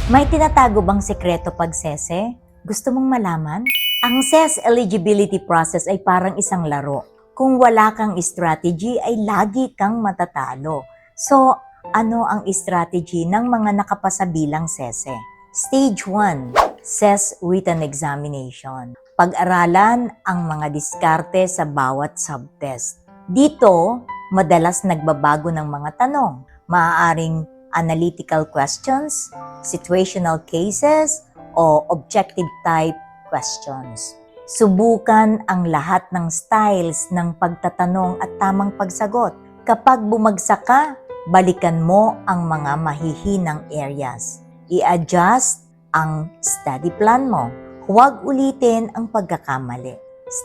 May tinatago bang sekreto pag sese? Gusto mong malaman? Ang SES eligibility process ay parang isang laro. Kung wala kang strategy ay lagi kang matatalo. So, ano ang strategy ng mga nakapasa bilang sese? Stage 1, SES Written Examination. Pag-aralan ang mga diskarte sa bawat subtest. Dito, madalas nagbabago ng mga tanong. Maaaring analytical questions, situational cases, o objective type questions. Subukan ang lahat ng styles ng pagtatanong at tamang pagsagot. Kapag bumagsak ka, balikan mo ang mga mahihinang areas. I-adjust ang study plan mo. Huwag ulitin ang pagkakamali.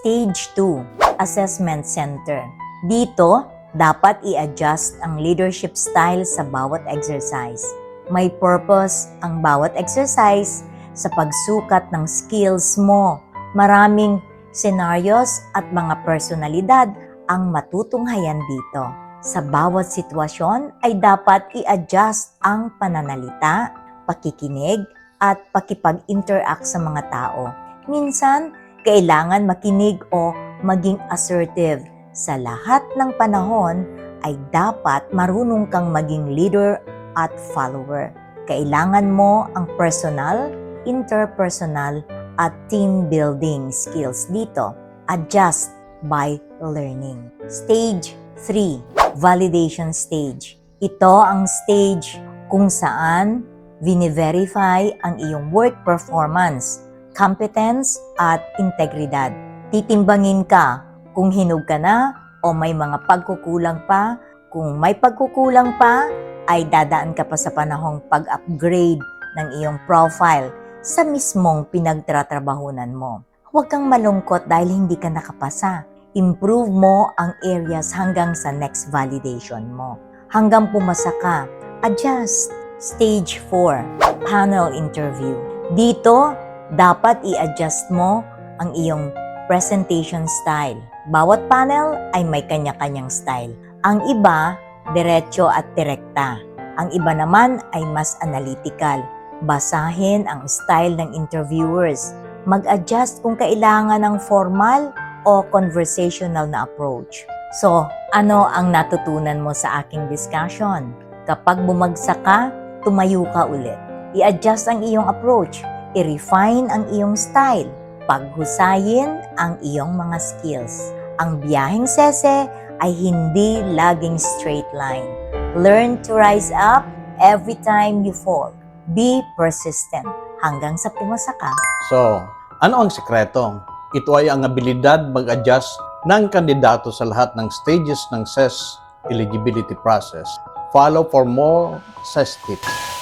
Stage 2, Assessment Center. Dito, dapat i-adjust ang leadership style sa bawat exercise. May purpose ang bawat exercise sa pagsukat ng skills mo. Maraming scenarios at mga personalidad ang matutunghayan dito. Sa bawat sitwasyon ay dapat i-adjust ang pananalita, pakikinig, at pakipag-interact sa mga tao. Minsan, kailangan makinig o maging assertive. Sa lahat ng panahon ay dapat marunong kang maging leader at follower. Kailangan mo ang personal, interpersonal, at team building skills dito. Adjust by learning. Stage 3, Validation Stage. Ito ang stage kung saan vini-verify ang iyong work performance, competence, at integridad. Titimbangin ka kung hinog ka na o may mga pagkukulang pa. Kung may pagkukulang pa, ay dadaan ka pa sa panahong pag-upgrade ng iyong profile sa mismong pinagtatrabahunan mo. Huwag kang malungkot dahil hindi ka nakapasa. Improve mo ang areas hanggang sa next validation mo. Hanggang pumasa ka, adjust. Stage 4, Panel Interview. Dito, dapat i-adjust mo ang iyong presentation style. Bawat panel ay may kanya-kanyang style. Ang iba, diretso at direkta. Ang iba naman ay mas analytical. Basahin ang style ng interviewers. Mag-adjust kung kailangan ng formal o conversational na approach. So, ano ang natutunan mo sa aking discussion? Kapag bumagsak ka, tumayo ka ulit. I-adjust ang iyong approach. I-refine ang iyong style. Paghusayin ang iyong mga skills. Ang biyaheng sese ay hindi laging straight line. Learn to rise up every time you fall. Be persistent hanggang sa pumasa ka. So, ano ang sekreto? Ito ay ang abilidad mag-adjust ng kandidato sa lahat ng stages ng SES eligibility process. Follow for more SES tips.